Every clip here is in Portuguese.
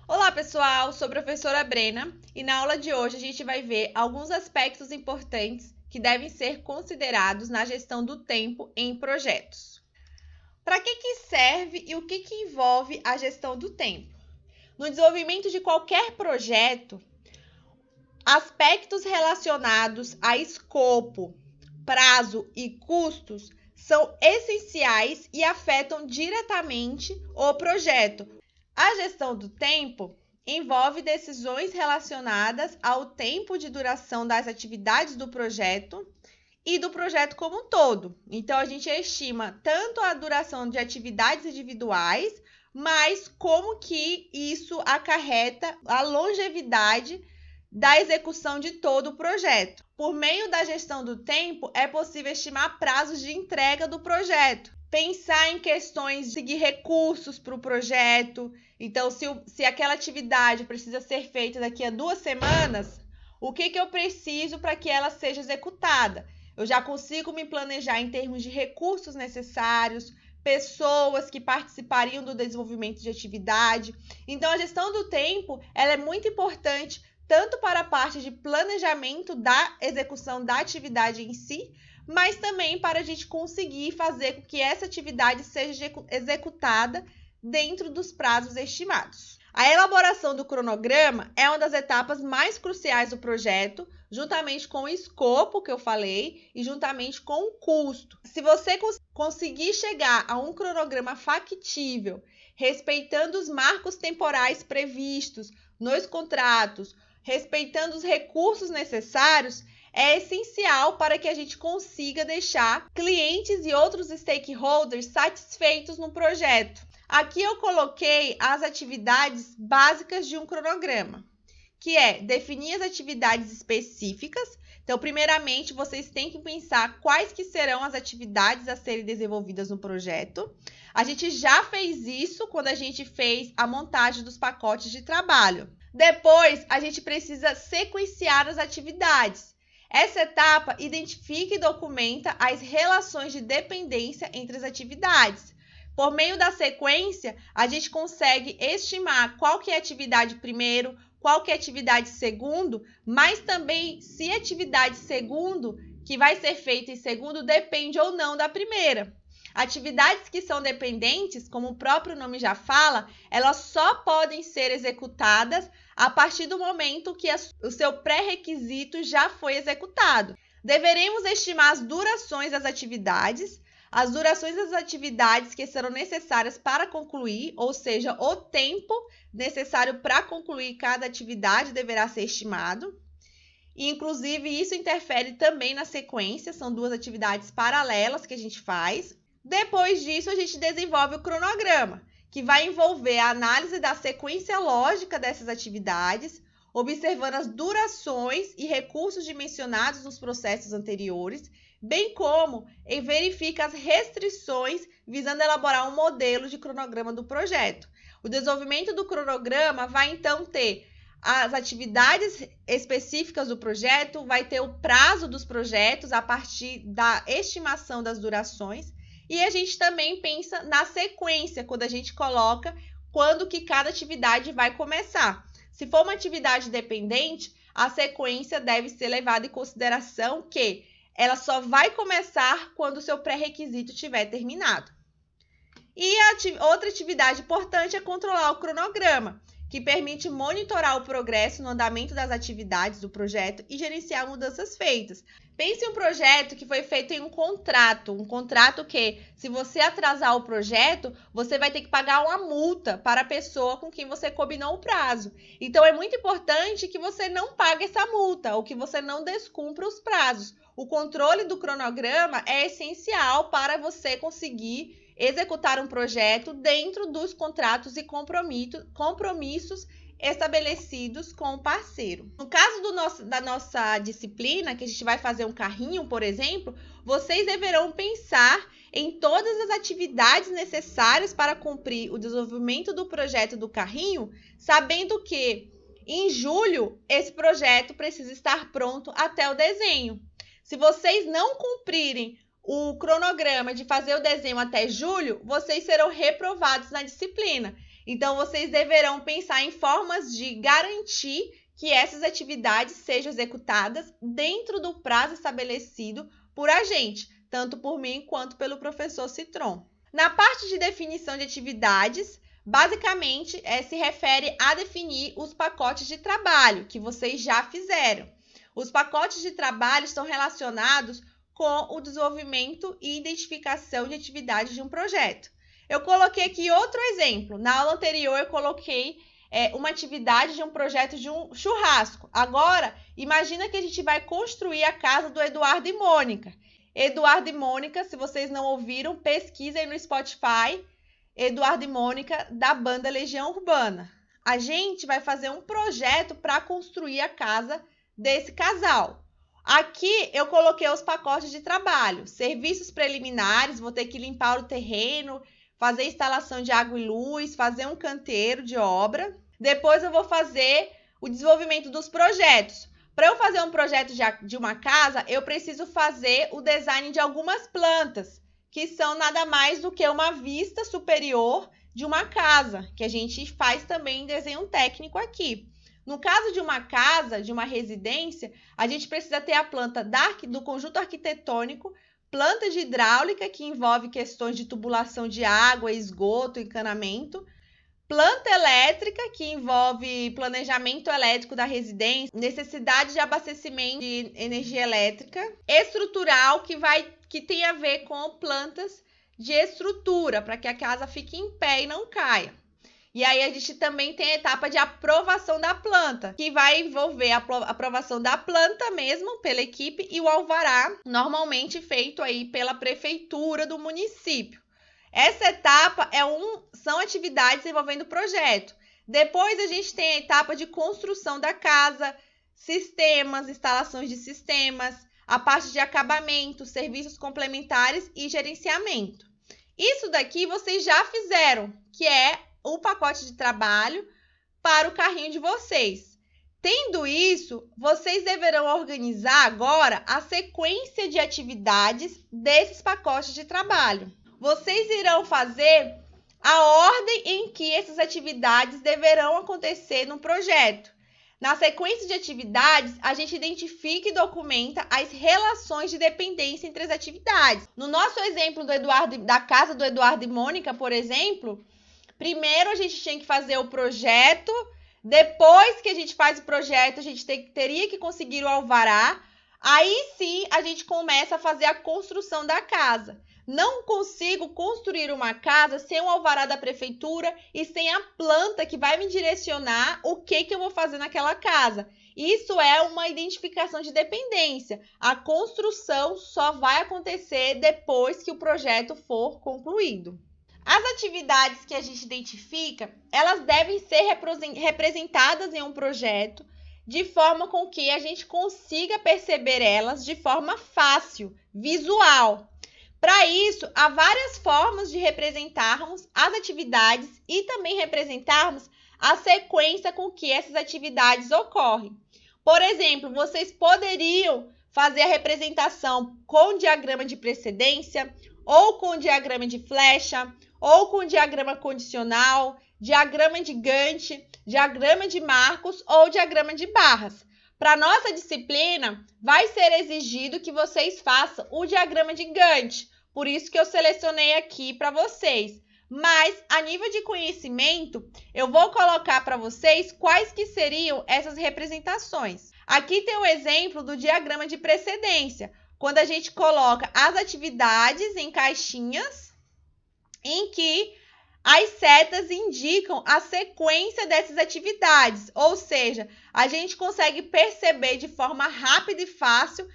Olá pessoal, sou a professora Brena e na aula de hoje a gente vai ver alguns aspectos importantes que devem ser considerados na gestão do tempo em projetos. Para que serve e o que envolve a gestão do tempo? No desenvolvimento de qualquer projeto, aspectos relacionados a escopo, prazo e custos são essenciais e afetam diretamente o projeto. A gestão do tempo envolve decisões relacionadas ao tempo de duração das atividades do projeto e do projeto como um todo. Então, a gente estima tanto a duração de atividades individuais, mas como que isso acarreta a longevidade da execução de todo o projeto. Por meio da gestão do tempo, é possível estimar prazos de entrega do projeto, pensar em questões de seguir recursos para o projeto. Então, se aquela atividade precisa ser feita daqui a 2 semanas, o que eu preciso para que ela seja executada? Eu já consigo me planejar em termos de recursos necessários, pessoas que participariam do desenvolvimento de atividade. Então, a gestão do tempo ela é muito importante tanto para a parte de planejamento da execução da atividade em si, mas também para a gente conseguir fazer com que essa atividade seja executada dentro dos prazos estimados. A elaboração do cronograma é uma das etapas mais cruciais do projeto, juntamente com o escopo que eu falei e juntamente com o custo. Se você conseguir chegar a um cronograma factível, respeitando os marcos temporais previstos nos contratos, respeitando os recursos necessários, é essencial para que a gente consiga deixar clientes e outros stakeholders satisfeitos no projeto. Aqui eu coloquei as atividades básicas de um cronograma, que é definir as atividades específicas. Então, primeiramente, vocês têm que pensar quais que serão as atividades a serem desenvolvidas no projeto. A gente já fez isso quando a gente fez a montagem dos pacotes de trabalho. Depois, a gente precisa sequenciar as atividades. Essa etapa identifica e documenta as relações de dependência entre as atividades. Por meio da sequência, a gente consegue estimar qual que é a atividade primeiro, qual que é a atividade segundo, mas também se a atividade segundo, que vai ser feita em segundo, depende ou não da primeira. Atividades que são dependentes, como o próprio nome já fala, elas só podem ser executadas a partir do momento que o seu pré-requisito já foi executado. Deveremos estimar as durações das atividades que serão necessárias para concluir, ou seja, o tempo necessário para concluir cada atividade deverá ser estimado. E, inclusive, isso interfere também na sequência, são 2 atividades paralelas que a gente faz. Depois disso, a gente desenvolve o cronograma, que vai envolver a análise da sequência lógica dessas atividades, observando as durações e recursos dimensionados nos processos anteriores, bem como verifica as restrições visando elaborar um modelo de cronograma do projeto. O desenvolvimento do cronograma vai, então, ter as atividades específicas do projeto, vai ter o prazo dos projetos a partir da estimação das durações, e a gente também pensa na sequência, quando a gente coloca quando que cada atividade vai começar. Se for uma atividade dependente, a sequência deve ser levada em consideração que ela só vai começar quando o seu pré-requisito estiver terminado. E outra atividade importante é controlar o cronograma, que permite monitorar o progresso no andamento das atividades do projeto e gerenciar mudanças feitas. Pense em um projeto que foi feito em um contrato que, se você atrasar o projeto, você vai ter que pagar uma multa para a pessoa com quem você combinou o prazo. Então, é muito importante que você não pague essa multa ou que você não descumpra os prazos. O controle do cronograma é essencial para você conseguir executar um projeto dentro dos contratos e compromissos estabelecidos com o parceiro. No caso da nossa disciplina, que a gente vai fazer um carrinho, por exemplo, vocês deverão pensar em todas as atividades necessárias para cumprir o desenvolvimento do projeto do carrinho, sabendo que em julho esse projeto precisa estar pronto até o desenho. Se vocês não cumprirem o cronograma de fazer o desenho até julho, vocês serão reprovados na disciplina. Então, vocês deverão pensar em formas de garantir que essas atividades sejam executadas dentro do prazo estabelecido por a gente, tanto por mim quanto pelo professor Citron. Na parte de definição de atividades, basicamente se refere a definir os pacotes de trabalho que vocês já fizeram. Os pacotes de trabalho estão relacionados com o desenvolvimento e identificação de atividades de um projeto. Eu coloquei aqui outro exemplo. Na aula anterior, eu coloquei uma atividade de um projeto de um churrasco. Agora, imagina que a gente vai construir a casa do Eduardo e Mônica. Eduardo e Mônica, se vocês não ouviram, pesquisem no Spotify, Eduardo e Mônica, da banda Legião Urbana. A gente vai fazer um projeto para construir a casa desse casal. Aqui eu coloquei os pacotes de trabalho, serviços preliminares, vou ter que limpar o terreno, fazer instalação de água e luz, fazer um canteiro de obra. Depois eu vou fazer o desenvolvimento dos projetos. Para eu fazer um projeto de uma casa, eu preciso fazer o design de algumas plantas, que são nada mais do que uma vista superior de uma casa, que a gente faz também em desenho técnico aqui. No caso de uma casa, de uma residência, a gente precisa ter a planta do conjunto arquitetônico, planta de hidráulica, que envolve questões de tubulação de água, esgoto, encanamento, planta elétrica, que envolve planejamento elétrico da residência, necessidade de abastecimento de energia elétrica, estrutural, que tem a ver com plantas de estrutura, para que a casa fique em pé e não caia. E aí a gente também tem a etapa de aprovação da planta, que vai envolver a aprovação da planta mesmo pela equipe e o alvará, normalmente feito aí pela prefeitura do município. Essa etapa são atividades envolvendo o projeto. Depois a gente tem a etapa de construção da casa, sistemas, instalações de sistemas, a parte de acabamento, serviços complementares e gerenciamento. Isso daqui vocês já fizeram, que é o pacote de trabalho para o carrinho de vocês. Tendo isso, vocês deverão organizar agora a sequência de atividades desses pacotes de trabalho. Vocês irão fazer a ordem em que essas atividades deverão acontecer no projeto. Na sequência de atividades, a gente identifica e documenta as relações de dependência entre as atividades. No nosso exemplo da casa do Eduardo e Mônica, por exemplo, primeiro a gente tinha que fazer o projeto, depois que a gente faz o projeto, a gente teria que conseguir o alvará, aí sim a gente começa a fazer a construção da casa. Não consigo construir uma casa sem o alvará da prefeitura e sem a planta que vai me direcionar o que eu vou fazer naquela casa. Isso é uma identificação de dependência. A construção só vai acontecer depois que o projeto for concluído. As atividades que a gente identifica, elas devem ser representadas em um projeto de forma com que a gente consiga perceber elas de forma fácil, visual. Para isso, há várias formas de representarmos as atividades e também representarmos a sequência com que essas atividades ocorrem. Por exemplo, vocês poderiam fazer a representação com diagrama de precedência, ou com diagrama de flecha, ou com diagrama condicional, diagrama de Gantt, diagrama de Marcos ou diagrama de barras. Para nossa disciplina, vai ser exigido que vocês façam o diagrama de Gantt, por isso que eu selecionei aqui para vocês. Mas, a nível de conhecimento, eu vou colocar para vocês quais que seriam essas representações. Aqui tem o exemplo do diagrama de precedência, quando a gente coloca as atividades em caixinhas, em que as setas indicam a sequência dessas atividades, ou seja, a gente consegue perceber de forma rápida e fácil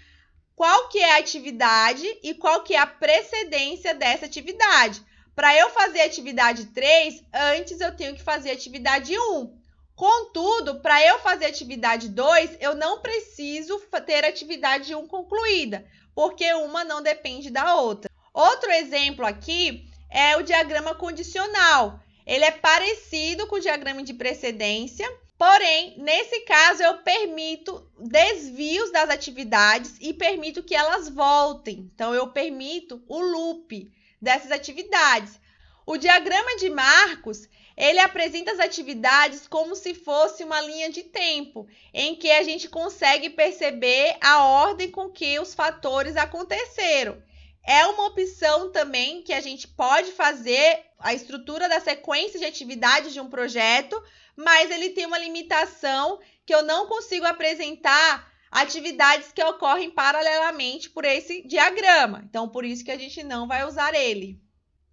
qual que é a atividade e qual que é a precedência dessa atividade. Para eu fazer a atividade 3, antes eu tenho que fazer a atividade 1. Contudo, para eu fazer a atividade 2, eu não preciso ter a atividade 1 concluída, porque uma não depende da outra. Outro exemplo aqui é o diagrama condicional. Ele é parecido com o diagrama de precedência, porém, nesse caso, eu permito desvios das atividades e permito que elas voltem. Então, eu permito o loop dessas atividades. O diagrama de Marcos, ele apresenta as atividades como se fosse uma linha de tempo, em que a gente consegue perceber a ordem com que os fatores aconteceram. É uma opção também que a gente pode fazer a estrutura da sequência de atividades de um projeto, mas ele tem uma limitação que eu não consigo apresentar atividades que ocorrem paralelamente por esse diagrama. Então, por isso que a gente não vai usar ele.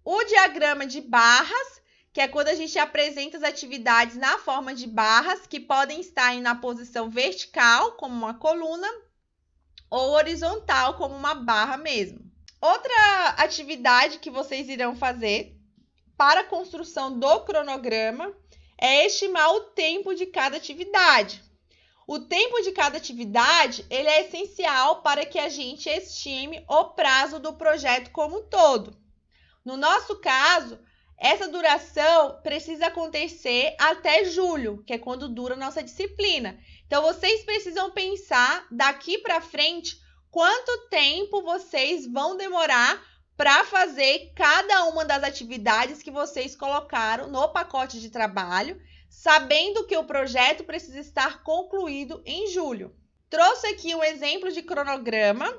O diagrama de barras, que é quando a gente apresenta as atividades na forma de barras, que podem estar na posição vertical, como uma coluna, ou horizontal, como uma barra mesmo. Outra atividade que vocês irão fazer para a construção do cronograma é estimar o tempo de cada atividade. O tempo de cada atividade ele é essencial para que a gente estime o prazo do projeto como um todo. No nosso caso, essa duração precisa acontecer até julho, que é quando dura a nossa disciplina. Então, vocês precisam pensar daqui para frente quanto tempo vocês vão demorar para fazer cada uma das atividades que vocês colocaram no pacote de trabalho, sabendo que o projeto precisa estar concluído em julho. Trouxe aqui um exemplo de cronograma.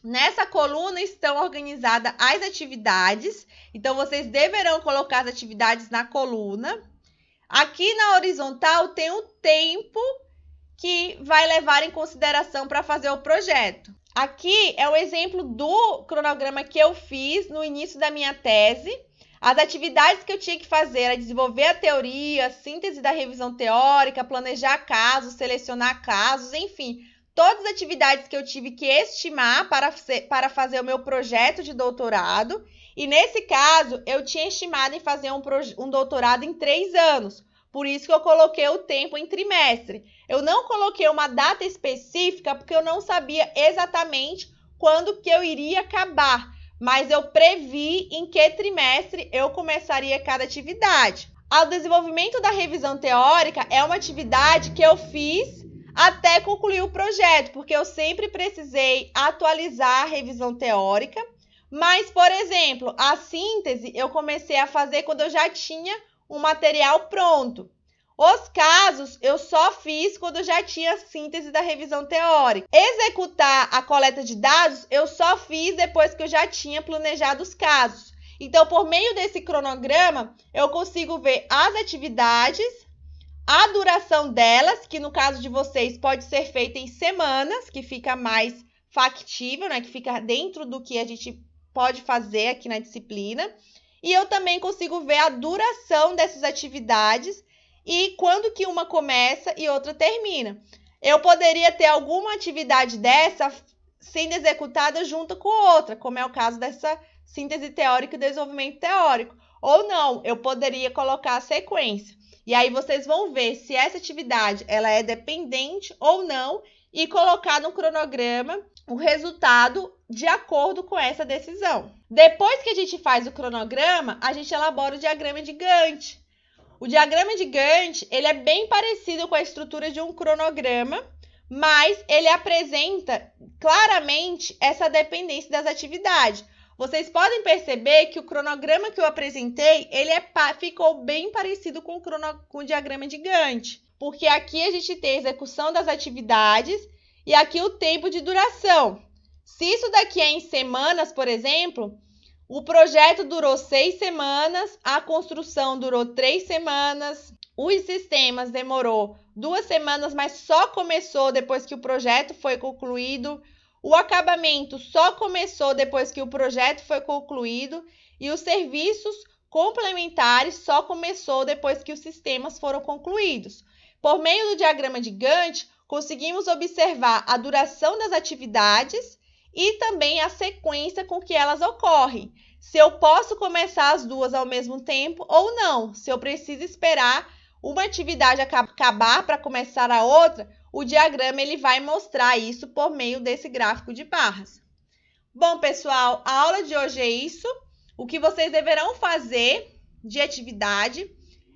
Nessa coluna estão organizadas as atividades, então vocês deverão colocar as atividades na coluna. Aqui na horizontal tem o tempo que vai levar em consideração para fazer o projeto. Aqui é o exemplo do cronograma que eu fiz no início da minha tese. As atividades que eu tinha que fazer era desenvolver a teoria, síntese da revisão teórica, planejar casos, selecionar casos, enfim, todas as atividades que eu tive que estimar para fazer o meu projeto de doutorado. E nesse caso, eu tinha estimado em fazer um doutorado em 3 anos. Por isso que eu coloquei o tempo em trimestre. Eu não coloquei uma data específica porque eu não sabia exatamente quando que eu iria acabar. Mas eu previ em que trimestre eu começaria cada atividade. O desenvolvimento da revisão teórica é uma atividade que eu fiz até concluir o projeto, porque eu sempre precisei atualizar a revisão teórica. Mas, por exemplo, a síntese eu comecei a fazer quando eu já tinha um material pronto. Os casos eu só fiz quando eu já tinha a síntese da revisão teórica. Executar a coleta de dados eu só fiz depois que eu já tinha planejado os casos. Então, por meio desse cronograma, eu consigo ver as atividades, a duração delas, que no caso de vocês pode ser feita em semanas, que fica mais factível, né? Que fica dentro do que a gente pode fazer aqui na disciplina. E eu também consigo ver a duração dessas atividades e quando que uma começa e outra termina. Eu poderia ter alguma atividade dessa sendo executada junto com outra, como é o caso dessa síntese teórica e desenvolvimento teórico. Ou não, eu poderia colocar a sequência. E aí vocês vão ver se essa atividade ela é dependente ou não e colocar no cronograma o resultado de acordo com essa decisão. Depois que a gente faz o cronograma, a gente elabora o diagrama de Gantt. O diagrama de Gantt ele é bem parecido com a estrutura de um cronograma, mas ele apresenta claramente essa dependência das atividades. Vocês podem perceber que o cronograma que eu apresentei, ele ficou bem parecido com o diagrama de Gantt, porque aqui a gente tem a execução das atividades e aqui o tempo de duração. Se isso daqui é em semanas, por exemplo, o projeto durou 6 semanas, a construção durou 3 semanas, os sistemas demorou 2 semanas, mas só começou depois que o projeto foi concluído. O acabamento só começou depois que o projeto foi concluído e os serviços complementares só começou depois que os sistemas foram concluídos. Por meio do diagrama de Gantt, conseguimos observar a duração das atividades e também a sequência com que elas ocorrem. Se eu posso começar as duas ao mesmo tempo ou não, se eu preciso esperar uma atividade acabar para começar a outra, o diagrama ele vai mostrar isso por meio desse gráfico de barras. Bom, pessoal, a aula de hoje é isso. O que vocês deverão fazer de atividade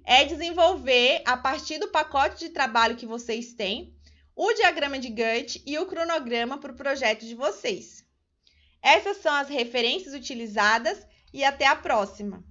é desenvolver, a partir do pacote de trabalho que vocês têm, o diagrama de Gantt e o cronograma para o projeto de vocês. Essas são as referências utilizadas e até a próxima!